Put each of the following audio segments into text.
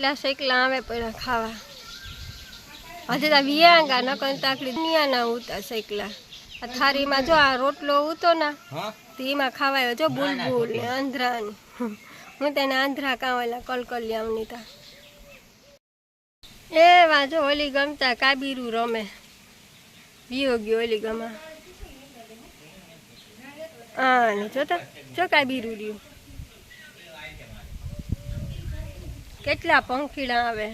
કેટલા શેકલા આવે પડ્યા ખાવા. હજી તો વિયાંગા ન કોઈ તાકડી દુનિયા ના ઉતા શેકલા. આ થારીમાં જો આ રોટલો ઉતો ને એમાં ખાવાયો જો બુલબુલ ને આંધ્રા ને હું તેને આંધ્રા કાવેલા કલકલિયાની તા એ વાજો ઓલી ગમતા કાબીરું રમે વિયો ગયો ઓલી ગમા હા ને જોતા જો કાબીરું રહ્યું કેટલા પંખીડા આવે.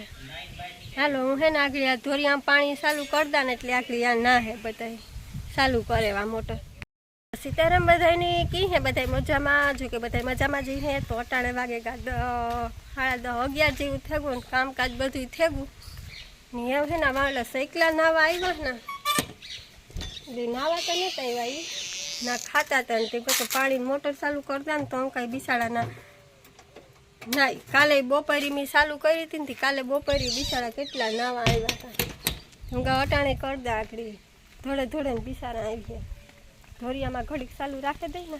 હાલો હું હે ને આગળ આ ધોરિયામાં પાણી ચાલુ કરતા ને એટલે આગળ આ ના હે બધા ચાલુ કરેવા મોટર. સીતારામ બધાની કી હે બધા મજામાં જો કે બધા મજામાં જઈ હે તો અટાણે વાગે 10:30 જેવું થયું ને કામકાજ બધું થયું ને એમ છે ને વાળા સૈકલા નાવા આવ્યો ને એટલે નાવા તો નહોતા આવ્યા ના ખાતા હતા ને તે પછી પાણી મોટર ચાલુ કરતા ને તો હું કાંઈ બિસાડાના ના કાલે બપોરી મેં ચાલુ કરી હતી ને કાલે બપોરી બિસાડા કેટલા નાવા આવ્યા હતા હું અટાણે કરતા આકડી થોડે થોડે ને બિસાડા આવી ગયા. ધોરિયામાં ઘડીક ચાલુ રાખી દઈ ને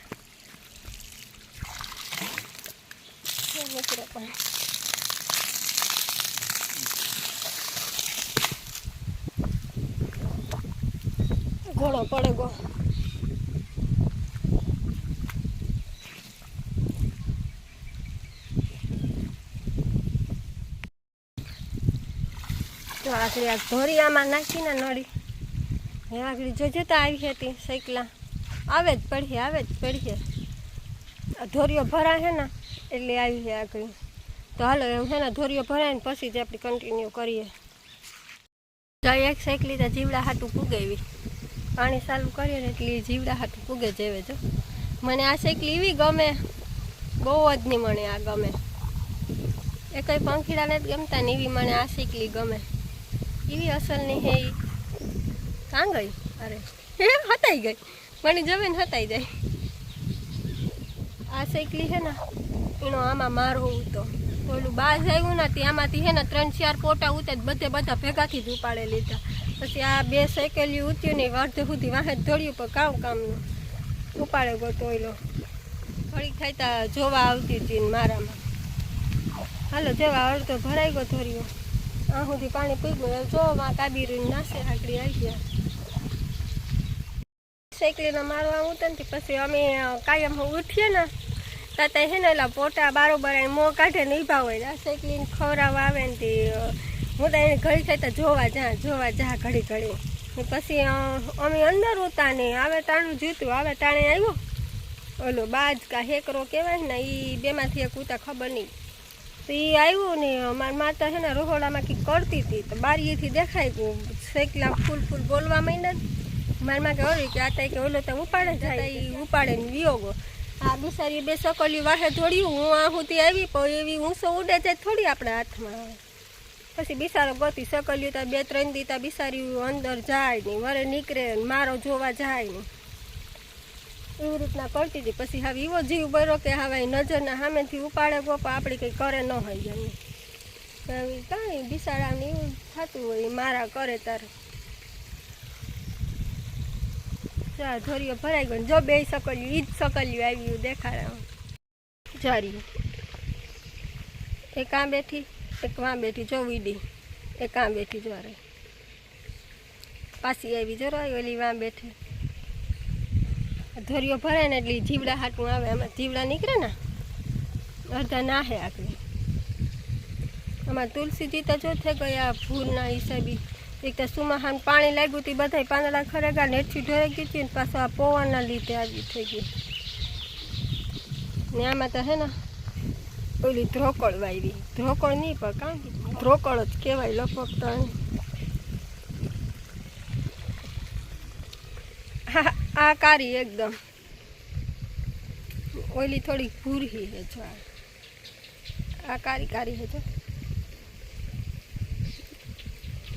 ઘોડો પડે ગો. તો આખરી આ ધોરિયામાં નાખીને નળી એ આગળ જોજે તો આવી હતી સૈકલા આવે જ પડીએ ધોરિયો ભરાય ને એટલે આવી છે આગળ. તો હાલો એમ છે ને ધોરિયો ભરાય ને પછી જ આપણે કન્ટિન્યુ કરીએ. તો એક સાયકલી તો જીવડા હાટું પૂગેવી પાણી ચાલુ કરીએ ને એટલે જીવડા હાટું પૂગે જેવે જો. મને આ સાયકલી એવી ગમે બહુ જ નહીં મને આ ગમે એ કંઈ પંખીડાને જ ગમતા ને એવી મને આ સાયકલી ગમે એવી અસલની હે કાં ગઈ અરે હતાઈ ગઈ મને જમે ને હતાઈ જાય. આ સાયકલી છે ને એનો આમાં મારો ઉતો ઓલું બાજ આવ્યું ને ત્યાંમાંથી છે ને 3-4 પોટા ઉતે બધા ભેગાથી જ ઉપાડે લીધા. પછી આ 2 સાયકલી ઉત્યું ને અડધે સુધી વાહે દોડ્યું પણ કામનું ઉપાડે ગયો તોયલો થોડીક થાય તા જોવા આવતી હતી ને મારામાં. હાલો જેવા અડધો ભરાઈ ગયો ધોર્યો આ સુધી પાણી પી ગયું જોવા કાબીરું નાસે આકડી આવી ગયા. સાયકલીનો મારવા ઉતર ને પછી અમે કાયમ ઉઠીએ ને તાતા હે ને એલા પોટા બારોબર મોં કાઢે નિભાવ હોય આ સાયકલીને ખવડાવવા આવે ને તે હું તો એને ઘડી થાય તો જોવા જા ઘડી પછી અમે અંદર ઉતા ને આવે તાણું જીતું આવે તાણે આવ્યો ઓલો બાજ કા હેકરો કહેવાય ને એ બેમાંથી એક ઉતા ખબર નહીં તો એ આવ્યું ને મારી માતા છે ને રહોડામાં કંઈક કરતી હતી તો બારીએથી દેખાય ગયું સાયકલા ફૂલ બોલવા માંડ્યા મારી માં કે કે આ કે ઓલો તો ઉપાડે જાય એ ઉપાડે ને વિયોગો આ બિસારી 2 સકલી વાહે દોડ્યું હું આ સુધી આવી પણ એવી ઊંચો ઉડે જાય થોડી આપણા હાથમાં આવે. પછી બિસારો ગતી સકલ્યું તો 2-3 દી તા બિસારી અંદર જાય નહીં વરે નીકળે મારો જોવા જાય નહીં એવી રીતના કરતી હતી. પછી હવે એવો જીવ બરો કે હવે નજરના સામેથી ઉપાડે ગો પણ આપણે કંઈ કરે ન હોય એમ કાંઈ બિસાડાને એવું થતું હોય મારા કરે તારે. ધોરીઓ ભરાઈ ગયો જો 2 સકલ્યું ઈ જ સકલ્યું આવ્યું દેખાડે જારી એક આ બેઠી એક વાં બેઠી જો વીડી એક આ બેઠી જો રે પાછી આવી જો ઓલી વાં બેઠી. ધોરીઓ ભરાય ને એટલે જીવડા હાટું આવે એમાં જીવડા નીકળે ને અડધા નાહે આખરી. આમાં તુલસીજી તો જો થઈ ગયા ભૂરના હિસાબે એક તો સુમાહાન પાણી લાગ્યું હતું બધા પાંદડા ખરેગા નેઠી ઢોરાઈ ગઈ હતી ને પાછું આ પવનના લીધે આવી થઈ ગઈ ને આમાં તો હે ને ઓલી ધ્રોકળ વાવી ધ્રોકળ નહીં પણ કાં ધ્રોકળ જ કહેવાય લગભગ તો આ કારી એકદમ ઓલી થોડીક ભૂરી હે જો આ કારી હે જો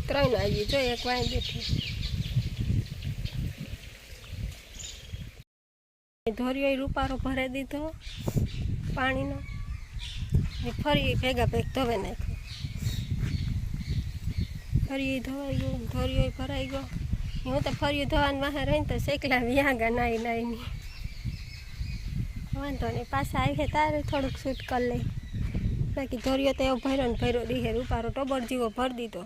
3 આવી જો એક વાય બેઠી ધોરિયો રૂપારો ભરાઈ દીધો પાણીનો ફરી ભેગા ધોવે નાખ્યો ફરી ધોવાઈ ગયો ધોરિયો ભરાઈ ગયો. હું તો ફરી ધોવાનું વાહે રહીને તો શેકલા વ્યાગા નાઈ વાંધો નહીં પાછા આવી તારે થોડુંક શૂટ કરી લઈ બાકી ધોરિયો તો એવો ભર્યો ને ભર્યો દીહે રૂપારો ટોબર જેવો ભરી દીધો.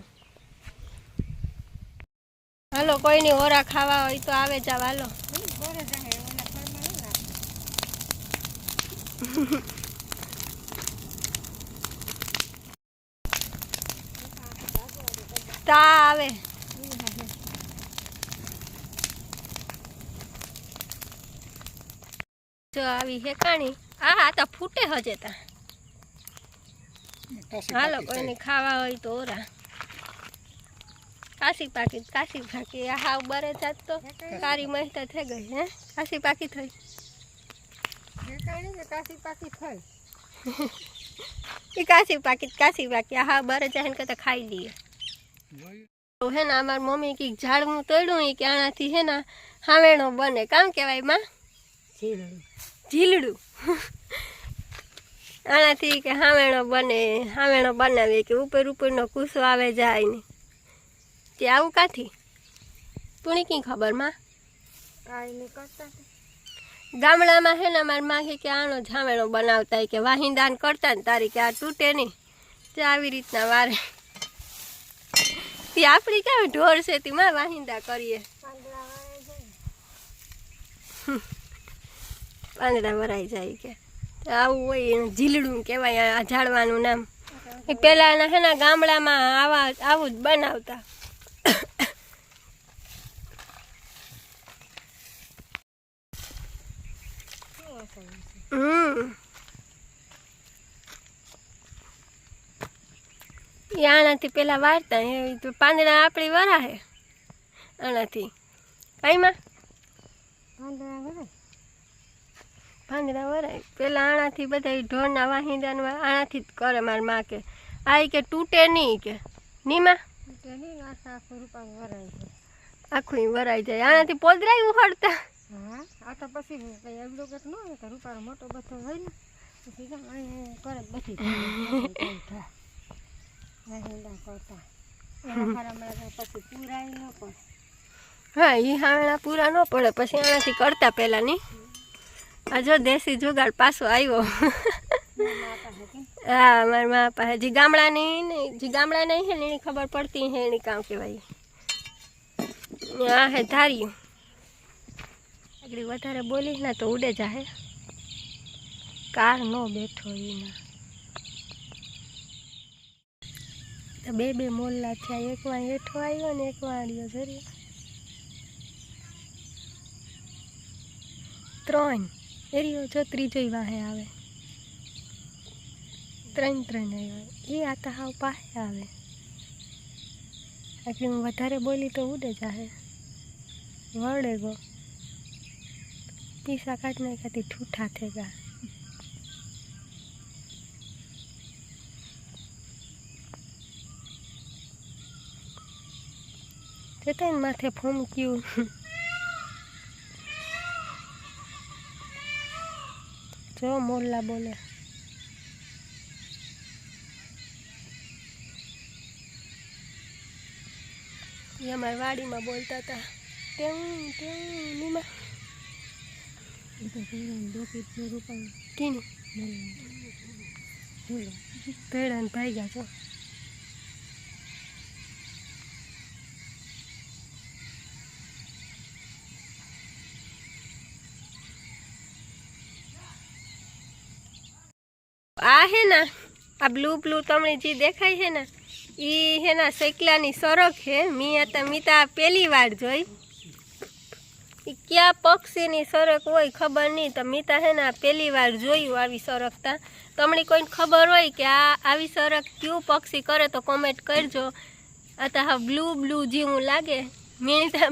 હાલો કોઈની ઓરા ખાવા હોય તો આવે જાવ હાલો. તા આવે જો આવી હેકાણી આ તો ફૂટે હજે તા. હાલો કોઈને ખાવા હોય તો ઓરા કાશી પાકી આ હાવ બરે જાત તો કારી મહેતા થઈ ગઈ. હે કાશી પાકી થઈ એ કાશી પાકી આ હાવ બરે જાય ને કતા ખાઈ લઈએ. હે ને અમારી મમ્મી કે ઝાડવું તોડ્યું કે આનાથી હે ને હાવેણો બને. કામ કહેવાય માં? ઝીલડું. આનાથી કે હાવેણો બનાવીએ કે ઉપરનો કૂસો આવે જાય ને તે આવું કાથી તુણી કઈ ખબર માં? ગામડામાં હે ને અમારી માં કે આનો ઝાવેણો બનાવતા કે વાહિંદાન કરતા ને તારી કે આ તૂટે નહીં તે આવી રીતના વારે. તે આપણી કેવી ઢોર છે તેમાં વાહિંદા કરીએ. પાંદડા વરાઈ જાય કે આવું હોય એનું ઝીલડું કહેવાય આ ઝાડવાનું નામ. એ પહેલાંના હે ને ગામડામાં આવું જ બનાવતા. આનાથી પેલા વારતા તો પાંદડા આપણી વરાહે આનાથી કઈમાં પાંદડા વરાય પેલા આનાથી બધા ઢોરના વાહિંદા આનાથી જ કરે. મારી માં કે આ કે તૂટે નહીં કે નીમાં આખું વરાઈ જાય. આનાથી પોદરાય ઉહડતા. આ તો પછી એવડો કંઈક ન હોય કે રૂપારો મોટો બધો હોય ને પછી કરે બધી પછી પૂરાય ન પડે. હા એ હાવેણા પૂરા ન પડે પછી આનાથી કરતા પહેલાં નહીં. આ જો દેશી જુગાડ પાછો આવ્યો. હા મારી મા પાસે જે ગામડા નહીં હે ને એની ખબર પડતી હે એની કામ કહેવાય. આ હે ધાર્યું આગળ વધારે બોલીશ ને તો ઉડે જાહે. કાર નો બેઠો એના તો બે મોલ્લા થયા. એક વાર હેઠો આવ્યો ને એક વાળ્યો જરી 3 એરિયો જો ત્રીજો વાહે આવે 3 આવ્યા. એ આ તો હાવ પાસે આવે. આટલી હું વધારે બોલી તો ઉડે જાહે. વળે ગો પીસા કાઢ નાખ્યાથી ઠૂઠા થેગા. જતા ને માથે ફોમક્યું. જો મોલ્લા બોલે. એ અમારી વાડીમાં બોલતા હતા નીમાં ભેડા ને ભાઈ ગયા છો. આ હે ને આ બ્લુ તમને જે દેખાય છે ને એ હે ને સૈકલાની સરક છે. મીતા પહેલી વાર જોઈ. એ ક્યાં પક્ષીની સરક હોય ખબર નહીં. તો મીતા હે ને પહેલી વાર જોયું આવી સરકતા. તમને કોઈને ખબર હોય કે આ આવી સરક કયું પક્ષી કરે તો કોમેન્ટ કરજો. આ તો હા બ્લુ જેવું લાગે.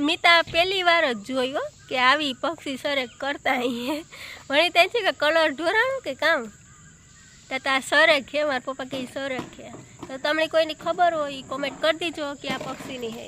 મીતા પહેલી વાર જ જોયું કે આવી પક્ષી સરક કરતા અહીં વળી ત્યાં છે કે કલર ઢોરાણું કે કામ તા સરક છે. મારા પપ્પા કે સરક છે. તો તમને કોઈની ખબર હોય કોમેન્ટ કરી દીજો કે આ પક્ષીની હે.